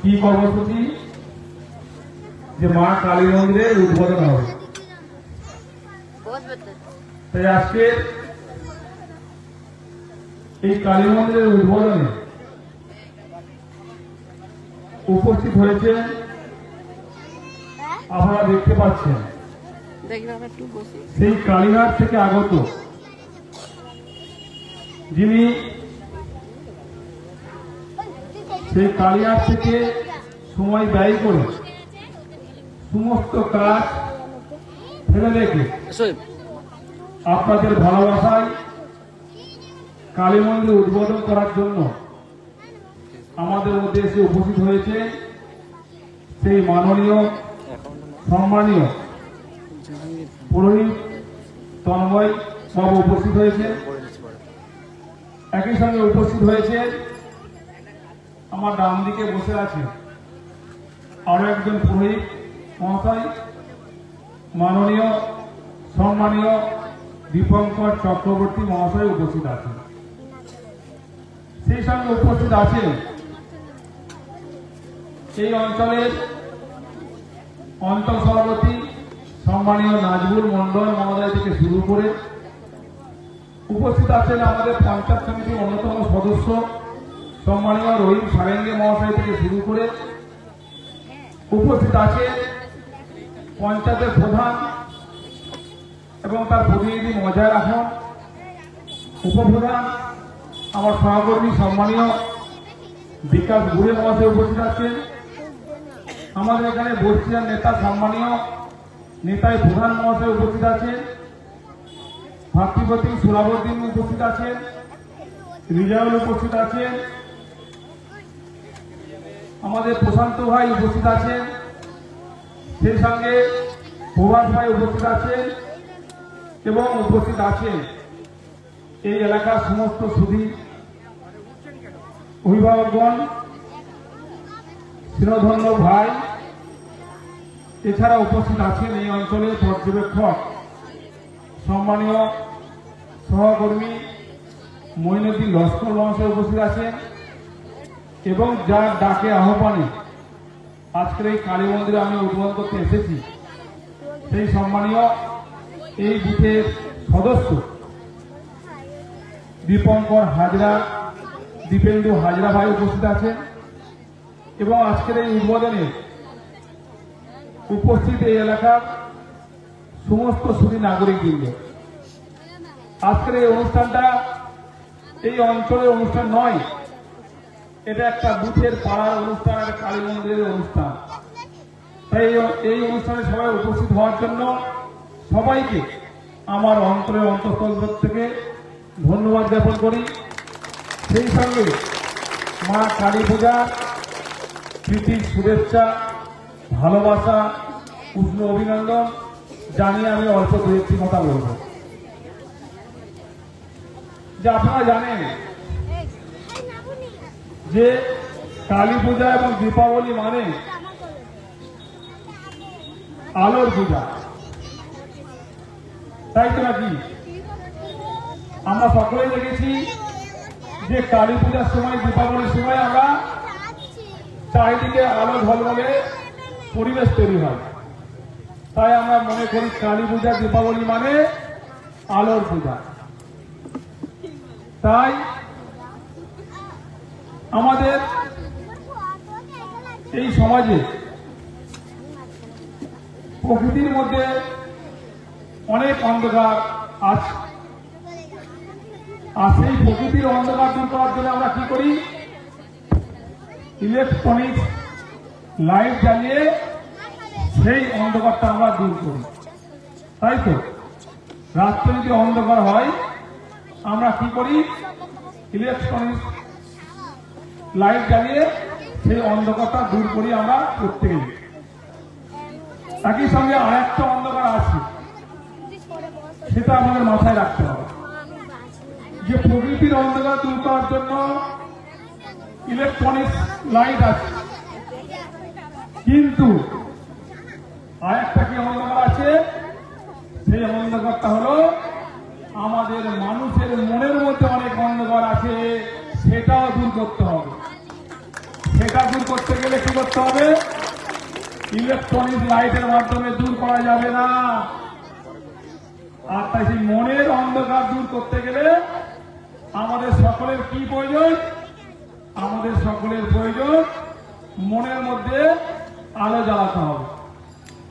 কি কর্মসূচি? যে মা কালী মন্দিরের উদ্বোধন হবে। তাই আজকে এই কালী মন্দিরের উদ্বোধনে উপস্থিত হয়েছে, আপনারা দেখতে পাচ্ছেন সেই কালীঘাট থেকে আগত যিনি সেই কালীঘাট থেকে সময় ব্যয় করে সমস্ত কাজ ফেলে রেখে আপনাদের ভালোবাসায় কালী মন্দির উদ্বোধন করার জন্য আমাদের মধ্যে এসে উপস্থিত হয়েছে সেই মাননীয় সম্মানীয় পুরোহিত তন্ময় বাবু উপস্থিত হয়েছে। একই সঙ্গে উপস্থিত হয়েছে আমার ডান দিকে বসে আছে আরো একজন পুরোহিত মহাশয়, মাননীয় সম্মানীয় দীপঙ্কর চক্রবর্তী মহাশয় উপস্থিত আছেন। সেই সঙ্গে উপস্থিত আছেন এই অঞ্চলের অঞ্চল সভাপতি সম্মানীয় নাজবুল মন্ডল মহোদয় থেকে শুরু করে উপস্থিত আছেন আমাদের পঞ্চায়েত সমিতির অন্যতম সদস্য সম্মানীয় রহিম সারেঙ্গে মহাশয় থেকে শুরু করে উপস্থিত আছে পঞ্চায়েতের প্রধান এবং তার প্রতিনিধি মজায় রাখুন উপপ্রধান আমার সহকর্মী সম্মানীয় বিকাশ গুড়ে মহাশয় উপস্থিত আছেন। আমাদের এখানে বর্ষিয়ার নেতা সম্মানীয় নেতায় প্রধান মহাশয় উপস্থিত আছেন। ভাতৃপতি সুরাবুদ্দিন উপস্থিত আছেন, রিজাউল উপস্থিত আছেন, আমাদের প্রশান্ত ভাই উপস্থিত আছেন, সেই সঙ্গে প্রভাস ভাই উপস্থিত আছেন এবং উপস্থিত আছেন এই এলাকার সমস্ত সুধী অভিভাবকগণ, স্নেহধন্য ভাই। এছাড়া উপস্থিত আছেন এই অঞ্চলের পর্যবেক্ষক সম্মানীয় সহকর্মী মঈনুদ্দিন লস্কর মহাশয় উপস্থিত আছেন এবং যার ডাকে আহ্বানে আজকের এই কালী মন্দিরে আমি উদ্বোধন করতে এসেছি সেই সম্মানীয় এই বুথের সদস্য দীপঙ্কর হাজরা, দীপেন্দু হাজরা ভাই উপস্থিত আছেন এবং আজকের এই উদ্বোধনে উপস্থিত এই এলাকার সমস্ত সুধী নাগরিকবৃন্দ। আজকের এই অনুষ্ঠানটা এই অঞ্চলের অনুষ্ঠান নয়, এটা একটা বুথের পাড়ার অনুষ্ঠান, একটা কালী মন্দিরের অনুষ্ঠান। তাই এই অনুষ্ঠানে সবাই উপস্থিত হওয়ার জন্য সবাইকে আমার অন্তরের অন্তঃস্থল থেকে ধন্যবাদ জ্ঞাপন করি। সেই সঙ্গে মা কালী পূজার প্রীতি শুভেচ্ছা ভালোবাসা উষ্ণ অভিনন্দন জানিয়ে আমি অল্প দু একটি কথা বলব। যে আপনারা জানেন যে কালী পূজা এবং দীপাবলি মানে আলোর পূজা, তাই তো নাকি? আমরা সকলেই দেখেছি যে কালী পূজার সময় দীপাবলির সময় আমরা চারিদিকে আলো ঝলমলে পরিবেশ তৈরি হয়। তাই আমরা মনে করি কালী পূজা দীপাবলি মানে আলোর পূজা। তাই আমাদের এই সমাজে প্রকৃতির মধ্যে অনেক অন্ধকার আছে, আর সেই প্রকৃতির অন্ধকার দূর করার জন্য আমরা কি করি? ইলেকট্রনিক লাইট জ্বালিয়ে সেই অন্ধকারটা আমরা দূর করি, তাই তো? রাত্রে যদি অন্ধকার হয় আমরা কি করি? ইলেকট্রনিক লাইট জ্বালিয়ে সেই অন্ধকারটা দূর করি আমরা প্রত্যেকেই। একই সঙ্গে আরেকটা অন্ধকার আছে, সেটা আমাদের মাথায় রাখতে হবে যে প্রকৃতির অন্ধকার দূর করার জন্য ইলেকট্রনিক লাইট আছে, কিন্তু আরেকটা কি অন্ধকার আছে? সেই অন্ধকারটা হলো আমাদের মানুষের মনের মধ্যে অনেক অন্ধকার আছে, সেটাও দূর করতে হবে। এটা দূর করতে গেলে কি করতে হবে? ইলেকট্রনিক লাইটের মাধ্যমে দূর করা যাবে না। আর তাই সেই মনের অন্ধকার দূর করতে গেলে আমাদের সকলের কি প্রয়োজন? আমাদের সকলের প্রয়োজন মনের মধ্যে আলো জ্বালাতে হবে,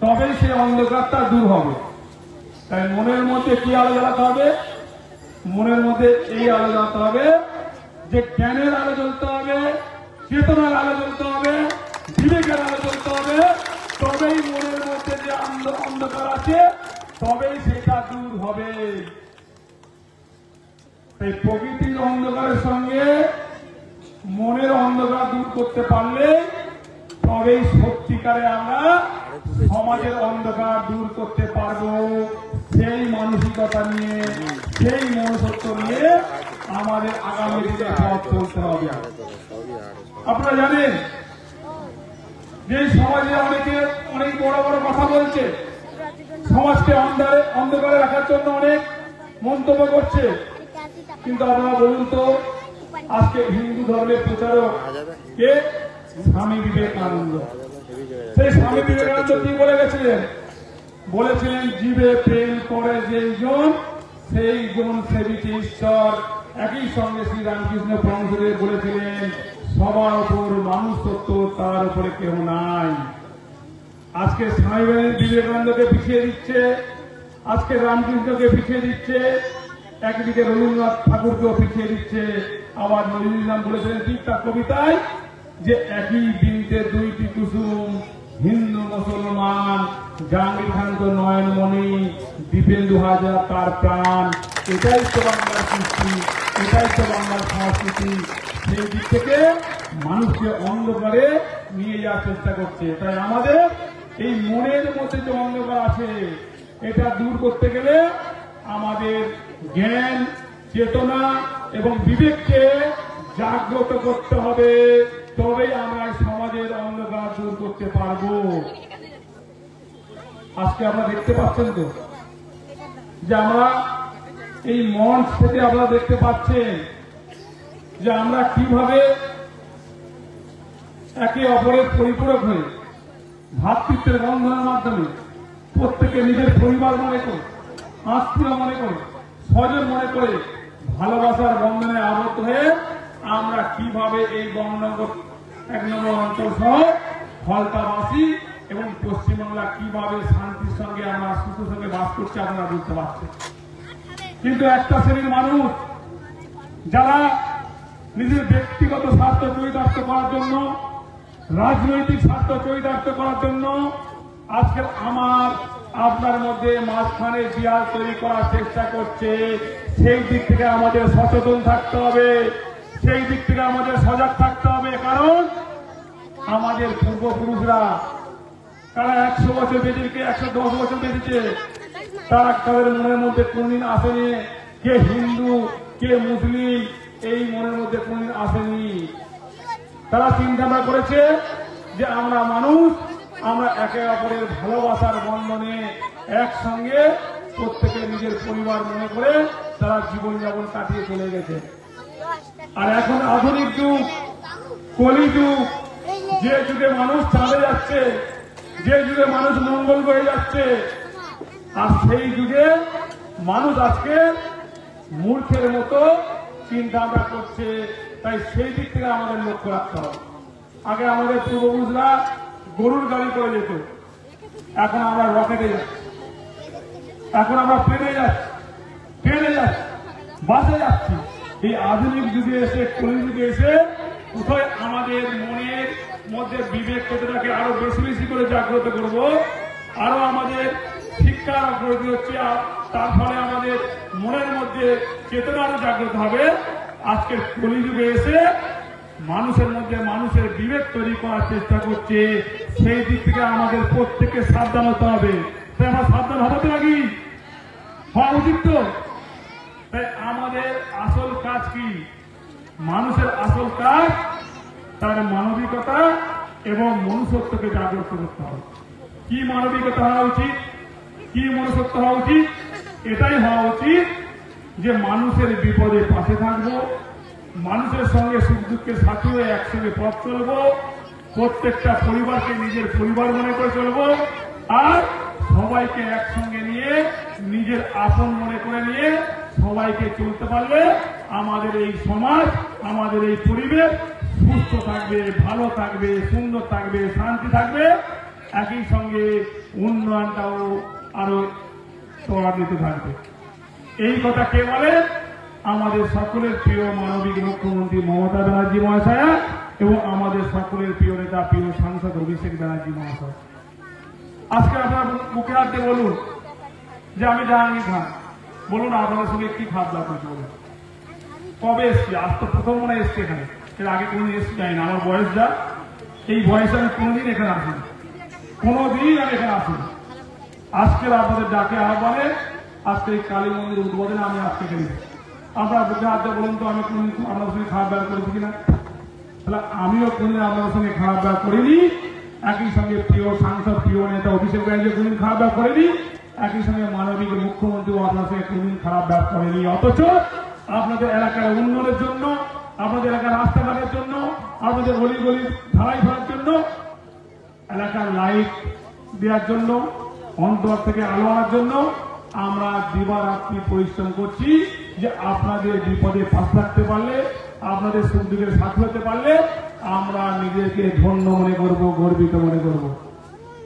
তবেই সেই অন্ধকারটা দূর হবে। তাই মনের মধ্যে কি আলো জ্বালাতে হবে? মনের মধ্যে এই আলো জ্বালাতে হবে যে জ্ঞানের আলো জ্বলতে হবে, চেতনার আলো জ্বলতে হবে, বিবেকের আলো জ্বলতে হবে। তবেই মনের মধ্যে যে অন্ধকার আছে তবেই সেটা দূর হবে। তাই প্রকৃতির অন্ধকারের সঙ্গে মনের অন্ধকার দূর করতে পারলে তবেই সত্যিকারে আমরা সমাজের অন্ধকার দূর করতে পারবো। সেই মানসিকতা নিয়ে, সেই মনুষ্যত্ব নিয়ে আমাদের আগামী দিনে পথ চলতে হবে। আপনারা জানেন যে সমাজে অনেক বড় বড় কথা বলছে, সমাজকে অন্ধকারে রাখার জন্য অনেক মন্তব্য করছে, কিন্তু আপনারা বলুন তো আজকে হিন্দু ধর্মের প্রচারক কে? স্বামী বিবেকানন্দ। সেই স্বামী বিবেকানন্দ কি বলে গেছিলেন? বলেছিলেন জীবে প্রেম করে যেই জন সেই জন সেবিছে ঈশ্বর। একই সঙ্গে শ্রী রামকৃষ্ণ পরমহংসদেব বলেছিলেন সবার উপর মানুষ সত্য, তার উপরে কেউ নাই। আজকে স্বামী বিবেকানন্দকে পিছিয়ে দিচ্ছে, আজকে রামকৃষ্ণকে পিছিয়ে দিচ্ছে, একদিকে রবীন্দ্রনাথ ঠাকুরকেও পিছিয়ে দিচ্ছে। আবার নজরুল ইসলাম বলেছিলেন ঠিক তার কবিতায় যে একই বৃন্তে দুইটি কুসুম, হিন্দু মুসলমান, জাহাঙ্গীর খান তো নয়নমণি, দীপেন্দু হাজার তার প্রাণ। এটাই তো বাংলার কৃষ্টি, এটাই তো বাংলার সংস্কৃতি। সেই দিক থেকে মানুষকে অন্ধকারে নিয়ে যাওয়ার চেষ্টা করছে। তাই আমাদের এই মনের মধ্যে যে অন্ধকার আছে এটা দূর করতে গেলে আমাদের জ্ঞান, চেতনা এবং বিবেককে জাগ্রত করতে হবে, তবেই আমরা সমাজের অন্ধকার দূর করতে পারবো। আজকে আপনারা দেখতে পাচ্ছেন তো যে আমরা এই মঞ্চ থেকে আপনারা দেখতে পাচ্ছেন যে আমরা কিভাবে একে অপরের পরিপূরক হয়ে ভ্রাতৃত্বের বন্ধনের মাধ্যমে প্রত্যেকে নিজের পরিবার মনে করে, আত্মীয় মনে করে, স্বজন মনে করে ভালোবাসার বন্ধনে আবদ্ধ হয়ে আমরা কিভাবে এই বর্ণনগর 1 নম্বর অঞ্চল সহ ফলতাবাসী এবং পশ্চিমবাংলা কিভাবে শান্তির সঙ্গে আমরা সুখের সঙ্গে বাস করছি আপনারা বুঝতে পারছেন। কিন্তু একটা শ্রেণীর মানুষ যারা নিজের ব্যক্তিগত স্বার্থ চরিতার্থ করার জন্য, রাজনৈতিক স্বার্থ চরিতার্থ করার জন্য আজকের আমার আপনার মধ্যে মাঝখানে দেয়াল তৈরি করার চেষ্টা করছে। সেই দিক থেকে আমাদের সচেতন থাকতে হবে, সেই দিক থেকে আমাদের সজাগ থাকতে হবে। কারণ আমাদের পূর্বপুরুষরা তারা 100 বছর বেঁচেছে, 110 বছর বেঁচেছে, তারা তাদের মনের মধ্যে কোনদিন আসেনি কে হিন্দু কে মুসলিম, এই মনের মধ্যে কোনদিন আসেনি। তারা চিন্তা করেছে যে আমরা মানুষ, আমরা একে অপরের ভালোবাসার বন্ধনে একসঙ্গে প্রত্যেকে নিজের পরিবার মনে করে তারা জীবনযাপন কাটিয়ে চলে গেছে। আর এখন আধুনিক যুগ, কলি যুগ, যে যুগে মানুষ চাঁদে যাচ্ছে, যে যুগে মানুষ মঙ্গল হয়ে যাচ্ছে, আর সেই যুগে মানুষ আজকে মূর্খের মতো চিন্তা করছে। তাই সেই দিক থেকে আমাদের লক্ষ্য রাখতে হবে। আগে আমাদের পূর্বপুরুষরা গরুর গাড়ি করে যেত, এখন আমরা রকেটে যাচ্ছি, এখন আমরা প্লেনে যাচ্ছি, ট্রেনে যাচ্ছি, বাসে যাচ্ছি। এই আধুনিক যুগে এসে, কলি যুগে এসে কোথায় আমাদের মনের মধ্যে বিবেক চেতনাকে আরো বেশি বেশি করে জাগ্রত করব, আরো আমাদের শিক্ষার অগ্রগতি হচ্ছে, তার ফলে আমাদের মনের মধ্যে চেতনা আরো জাগ্রত হবে। আজকের কলিযুগে এসে মানুষের মধ্যে মানুষের বিবেক তৈরি করার চেষ্টা করছে। সেই দিক থেকে আমাদের প্রত্যেককে সাবধান হতে হবে। তাই আমরা সাবধান হতে লাগি, হওয়া উচিত তো। তাই আমাদের আসল কাজ কি? মানুষের আসল কাজ তার মানবিকতা এবং মনুষ্যত্বকে জাগ্রত করতে হবে। কি মানবিকতা হওয়া উচিত, কি মনুষ্যত্ব হওয়া উচিত? এটাই হওয়া উচিত যে মানুষের বিপদে পাশে থাকবো, মানুষের সঙ্গে সুখ দুঃখের সাথী হয়ে একসঙ্গে পথ চলবো, প্রত্যেকটা পরিবারকে নিজের পরিবার মনে করে চলবো, আর সবাইকে একসঙ্গে নিয়ে নিজের আপন মনে করে নিয়ে সবাইকে চলতে পারলে আমাদের এই সমাজ, আমাদের এই পরিবেশ সুস্থ থাকবে, ভালো থাকবে, সুন্দর থাকবে, শান্তি থাকবে, একই সঙ্গে উন্নয়নটাও আরো ত্বরান্বিত থাকবে। এই কথা কে বলে? আমাদের সকলের প্রিয় মানবিক মুখ্যমন্ত্রী মমতা ব্যানার্জি মহাশয়া এবং আমাদের সকলের প্রিয় নেতা, প্রিয় সাংসদ অভিষেক ব্যানার্জি মহাশয়। আজকে আপনার মুখে হাতে বলুন যে আমি জাহাঙ্গীর খান, বলুন আপনাদের সঙ্গে কি খারাপ লাগছে বলুন। কবে এসছি? আজ তো প্রথম মনে এসছি এখানে, এর আগে কোনদিন এসছি যাই না। আমার বয়স যা, এই বয়সে আমি কোনোদিন এখানে আসিনি, কোনোদিন আমি এখানে আসিনি। আজকের আপনাদের ডাকে আহ্বানে আজকে এই কালী মন্দির উদ্বোধনে আমি আজকে এখানে, আপনার বুঝে হাতে বলুন তো আমি কোনদিন আপনাদের সঙ্গে খারাপ ব্যবহার করেছি কিনা? তাহলে আমিও কোনদিন আপনাদের সঙ্গে খারাপ ব্যবহার করিনি। একই সঙ্গে প্রিয় সাংসদ, প্রিয় নেতা অভিষেক ব্যানার্জি কোনদিন খারাপ ব্যবহার করেনি। একই সঙ্গে মানবিক মুখ্যমন্ত্রী আপনার সঙ্গে কোনদিন খারাপ ব্যবহার করেনি। অথচ আপনাদের এলাকার উন্নয়নের জন্য, আপনাদের এলাকার রাস্তাঘাটের জন্য, আপনাদের গলি গলি ঢালাই ফেলার জন্য, এলাকার লাইট দেওয়ার জন্য, অন্তর থেকে আলো আনার জন্য আমরা দিবারাত্রি পরিশ্রম করছি, যে আপনাদের বিপদে পাশ থাকতে পারলে, আপনাদের সুখ দুঃখের সাথী হতে পারলে আমরা নিজেকে ধন্য মনে করব, গর্বিত মনে করব।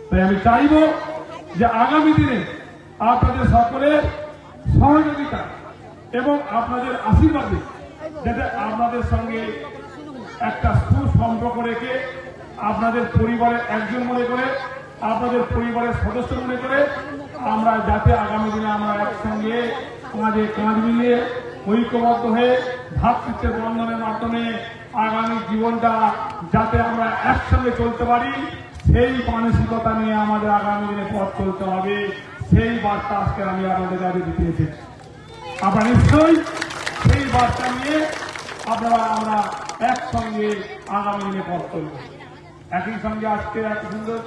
তাই আমি চাইব যে আগামী দিনে আপনাদের সকলের সহযোগিতা এবং আপনাদের আশীর্বাদে যাতে আপনাদের সঙ্গে একটা সুসম্পর্ক রেখে, আপনাদের পরিবারের একজন মনে করে, আপনাদের পরিবারের সদস্য মনে করে আমরা যাতে আগামী দিনে আমরা একসঙ্গে কাঁধে কাঁধ মিলিয়ে ঐক্যবদ্ধ হয়ে ভ্রাতৃত্বের বন্ধনের মাধ্যমে আগামী জীবনটা যাতে আমরা একসঙ্গে চলতে পারি, সেই মানসিকতা নিয়ে আমাদের আগামী দিনে পথ চলতে হবে। সেই বার্তা আজকে আমি আপনাদের কাছে দিতে এসেছি। আপনারা নিশ্চয়ই সেই বার্তা নিয়ে আপনারা আমরা একসঙ্গে আগামী দিনে পথ চলব। একই সঙ্গে আজকে এক সুন্দর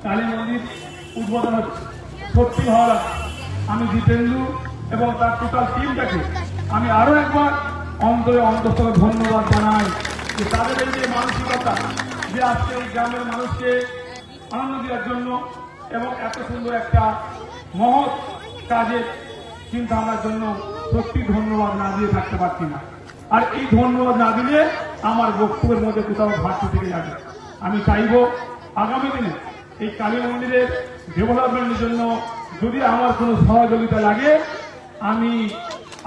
কালী মন্দির উদ্বোধন হচ্ছে, সত্যি ভালো লাগে। আমি জিতেন্দ্র এবং তার টোটাল টিমটাকে আমি আরো একবার অন্তরে অন্তঃস্থলে ধন্যবাদ জানাই, যে তাদের এই যে মানসিকতা, যে আজকে এই গ্রামের মানুষকে আনন্দ দেওয়ার জন্য এবং এত সুন্দর একটা মহৎ কাজের চিন্তা ভাবনার জন্য সত্যি ধন্যবাদ না দিয়ে থাকতে পারছি না। আর এই ধন্যবাদ না দিলে আমার বক্তব্যের মধ্যে কোথাও ঘাটতি থেকে যাবে। আমি চাইব আগামী দিনে এই কালী মন্দিরের ডেভেলপমেন্টের জন্য যদি আমার কোনো সহযোগিতা লাগে, আমি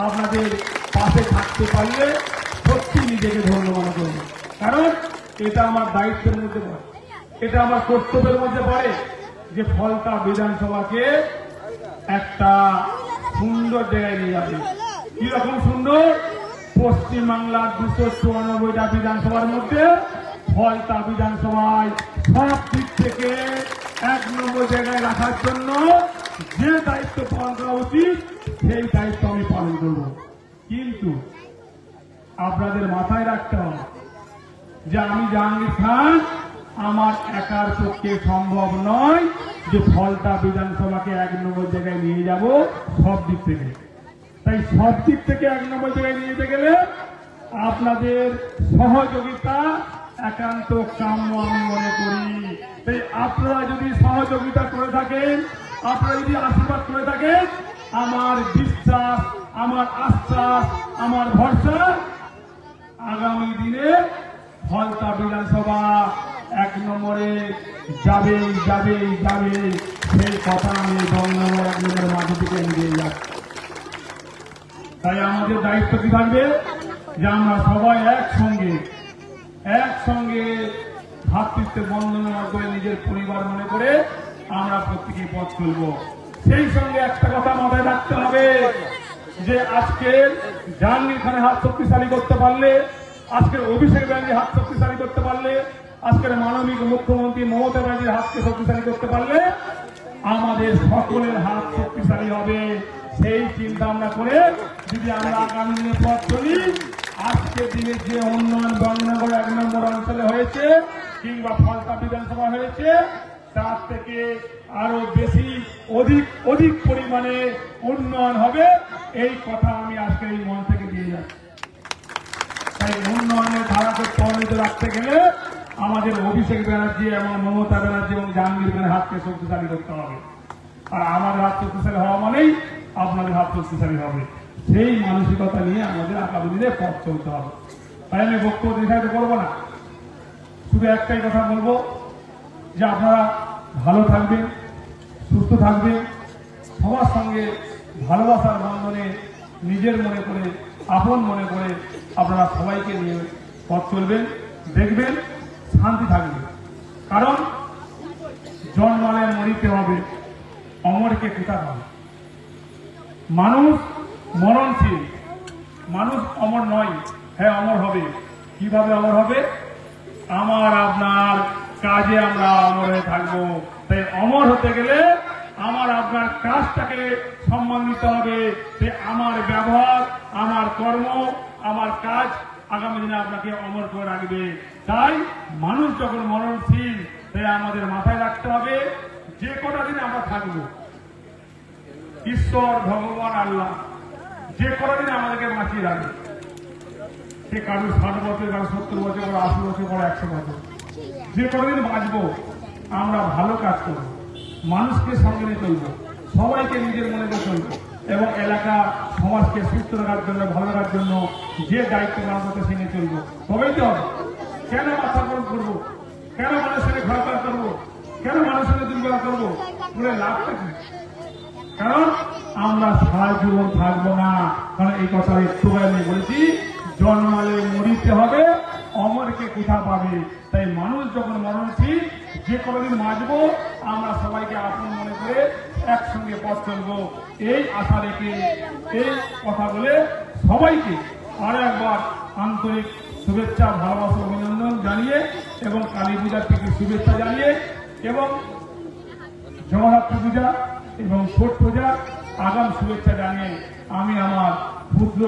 আপনাদের পাশে থাকতে পারলে সত্যি নিজেকে ধন্য মনে করব। কারণ এটা আমার দায়িত্বের মধ্যে পড়ে, এটা আমার কর্তব্যের মধ্যে পড়ে, যে ফলতা বিধানসভাকে একটা সুন্দর জায়গায় নিয়ে যাবে। কিরকম সুন্দর? পশ্চিমবাংলার 294টা বিধানসভার মধ্যে ফলতা বিধানসভায় সব দিক থেকে 1 নম্বর জায়গায় রাখার জন্য যে দায়িত্ব পালন করা উচিত, সেই দায়িত্ব আমি পালন করব। কিন্তু আপনাদের মাথায় রাখতে হবে যে আমি জাহাঙ্গীর খান, আমার একার পক্ষে সম্ভব নয় যে ফলতা বিধানসভাকে 1 নম্বর জায়গায় নিয়ে যাব সব দিক থেকে। তাই সব দিক থেকে 1 নম্বর জায়গায় নিয়ে যেতে গেলে আপনাদের সহযোগিতা একান্ত কাম্য আমি মনে করি। তাই আপনারা যদি সহযোগিতা করে থাকেন, আপনারা যদি আশীর্বাদ করে থাকেন, আমার বিশ্বাস, আমার আশ্বাস, আমার ভরসা আগামী দিনে ফলতা বিধানসভা 1 নম্বরে যাবে যাবে যাবে, সেই কথা আমি 1 নম্বরের মাঝে থেকে নিয়ে যাচ্ছি। তাই আমাদের দায়িত্ব কি থাকবে? যে আমরা সবাই একসঙ্গে ভ্রাতৃত্বের বন্ধনের মাধ্যমে নিজের পরিবার মনে করে আমরা প্রত্যেকে পথ চলব। সেই সঙ্গে একটা কথা মাথায় রাখতে হবে, যে আজকের জাহাঙ্গীর খানের হাত শক্তিশালী করতে পারলে, আজকের অভিষেক ব্যানার্জির হাত শক্তিশালী করতে পারলে, আজকের মানবিক মুখ্যমন্ত্রী মমতা ব্যানার্জির হাতকে শক্তিশালী করতে পারলে আমাদের সকলের হাত শক্তিশালী হবে। সেই চিন্তা ভাবনা করে যদি আমরা আগামী দিনে পথ চলি, আজকের দিনে যে উন্নয়ন বঙ্গনগর 1 নম্বর অঞ্চলে হয়েছে কিংবা ফলতা বিধানসভা হয়েছে, তার থেকে আরো বেশি অধিক পরিমাণে উন্নয়ন হবে। এই কথা আমি আজকে এই মন থেকে দিয়ে যাচ্ছি। তাই উন্নয়নের ধারাকে ত্বরান্বিত রাখতে গেলে আমাদের অভিষেক ব্যানার্জি এবং মমতা ব্যানার্জি এবং জাহাঙ্গীর খানের হাতকে শক্তিশালী করতে হবে। আর আমাদের হাত শক্তিশালী হওয়া মানেই আপনাদের হাত শক্তিশালী হবে। সেই মানসিকতা নিয়ে আমাদের আগামী দিনে পথ চলতে হবে। তাই আমি বক্তব্য দীর্ঘায়িত করবো না, শুধু একটাই কথা বলবো যে আপনারা ভালো থাকবেন, সুস্থ থাকবেন, সবার সঙ্গে ভালোবাসার বন্ধনে নিজের মনে করে, আপন মনে করে আপনারা সবাইকে নিয়ে পথ চলবেন, দেখবেন শান্তি থাকবে। কারণ জন্মালে মরিতে হবে, অমরকে কোথা হবে। মানুষ মরণশীল, মানুষ অমর নয়। হ্যাঁ, অমর হবে। কিভাবে অমর হবে? আমার আপনার কাজে আমরা অমর হয়ে থাকবো। তাই অমর হতে গেলে আমার আপনার কাজটাকে সম্মান দিতে হবে। আমার ব্যবহার, আমার কর্ম, আমার কাজ আগামী দিনে আপনাকে অমর করে রাখবে। তাই মানুষ যখন মরণশীল, তাই আমাদের মাথায় রাখতে হবে যে কটা দিন আমরা থাকবো, ঈশ্বর, ভগবান, আল্লাহ যে কটা দিন আমাদেরকে বাঁচিয়ে রাখবে। সে কারো 60 বছর, কারো 70 বছর, কারো 80 বছর, কারো 100 বছর, যে কতদিন বাঁচবো আমরা ভালো কাজ করবো, মানুষকে সঙ্গে নিয়ে চলবো, সবাইকে নিজের মনে করে চলবো এবং এলাকা সমাজকে সুস্থ রাখার জন্য, ভালো রাখার জন্য যে দায়িত্ব নেওয়া হতে সে নিয়ে চলবো। তবেই তো হবে। কেন মাথা গরম করবো? কেন মানুষের ঘরকার করবো? কেন মানুষের দুর্বল করবো? বলে লাভটা কি? কারণ আমরা সারা জীবন থাকবো না। কারণ এই কথা একটু আমি বলেছি, জন্মালে মরিতে হবে, অমরকে কোথা পাবে। তাই মানুষ যখন মরণশীল, যে কোনোদিন বাঁচবো আমরা সবাইকে আপন মনে করে একসঙ্গে পথ চলবো, এই আশা রেখে, এই কথা বলে সবাইকে আরো একবার আন্তরিক শুভেচ্ছা, ভালোবাসা, অভিনন্দন জানিয়ে এবং কালী পূজার থেকে শুভেচ্ছা জানিয়ে এবং জগদ্ধাত্রী পূজা এবং ছট পূজা আগাম শুভেচ্ছা জানিয়ে আমি আমার ক্ষুদ্র